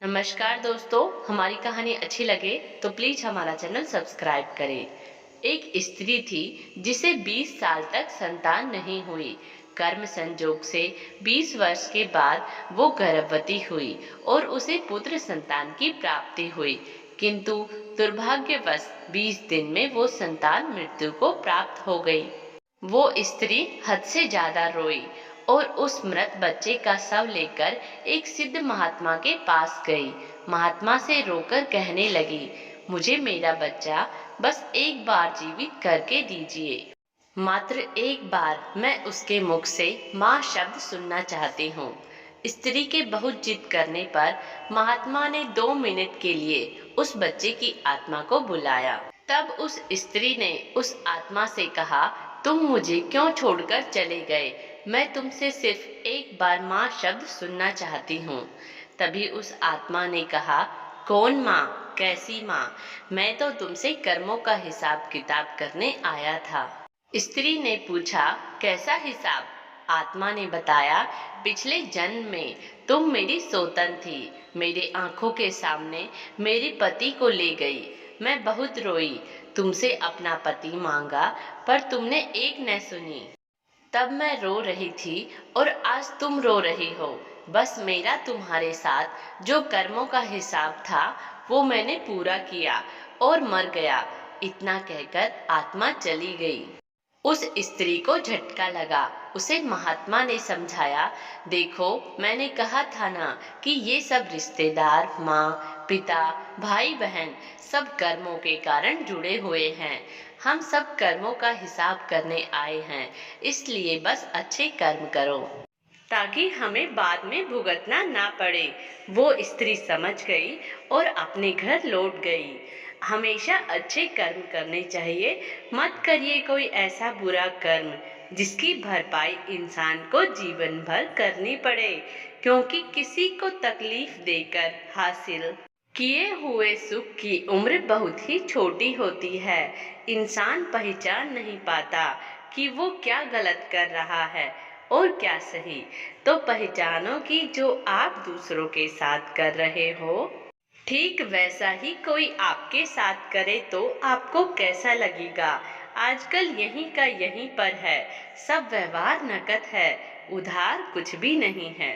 नमस्कार दोस्तों, हमारी कहानी अच्छी लगे तो प्लीज हमारा चैनल सब्सक्राइब करें। एक स्त्री थी जिसे 20 साल तक संतान नहीं हुई। कर्म संजोग से 20 वर्ष के बाद वो गर्भवती हुई और उसे पुत्र संतान की प्राप्ति हुई। किंतु दुर्भाग्यवश 20 दिन में वो संतान मृत्यु को प्राप्त हो गई। वो स्त्री हद से ज्यादा रोई और उस मृत बच्चे का शव लेकर एक सिद्ध महात्मा के पास गई। महात्मा से रोकर कहने लगी, मुझे मेरा बच्चा बस एक बार जीवित करके दीजिए। मात्र एक बार मैं उसके मुख से माँ शब्द सुनना चाहती हूँ। स्त्री के बहुत जिद करने पर महात्मा ने 2 मिनट के लिए उस बच्चे की आत्मा को बुलाया। तब उस स्त्री ने उस आत्मा से कहा, तुम मुझे क्यों छोड़कर चले गए? मैं तुमसे सिर्फ एक बार माँ शब्द सुनना चाहती हूँ। तभी उस आत्मा ने कहा, कौन माँ? कैसी माँ? मैं तो तुमसे कर्मों का हिसाब किताब करने आया था। स्त्री ने पूछा, कैसा हिसाब? आत्मा ने बताया, पिछले जन्म में तुम मेरी सौतन थी। मेरे आंखों के सामने मेरे पति को ले गई। मैं बहुत रोई, तुमसे अपना पति मांगा पर तुमने एक न सुनी। तब मैं रो रही थी और आज तुम रो रही हो। बस मेरा तुम्हारे साथ जो कर्मों का हिसाब था वो मैंने पूरा किया और मर गया। इतना कहकर आत्मा चली गई। उस स्त्री को झटका लगा। उसे महात्मा ने समझाया, देखो मैंने कहा था ना कि ये सब रिश्तेदार, माँ पिता, भाई बहन सब कर्मों के कारण जुड़े हुए हैं। हम सब कर्मों का हिसाब करने आए हैं, इसलिए बस अच्छे कर्म करो ताकि हमें बाद में भुगतना ना पड़े। वो स्त्री समझ गई और अपने घर लौट गई। हमेशा अच्छे कर्म करने चाहिए। मत करिए कोई ऐसा बुरा कर्म जिसकी भरपाई इंसान को जीवन भर करनी पड़े, क्योंकि किसी को तकलीफ देकर हासिल किए हुए सुख की उम्र बहुत ही छोटी होती है। इंसान पहचान नहीं पाता कि वो क्या गलत कर रहा है और क्या सही। तो पहचानो कि जो आप दूसरों के साथ कर रहे हो ठीक वैसा ही कोई आपके साथ करे तो आपको कैसा लगेगा। आजकल यहीं का यहीं पर है। सब व्यवहार नकद है, उधार कुछ भी नहीं है।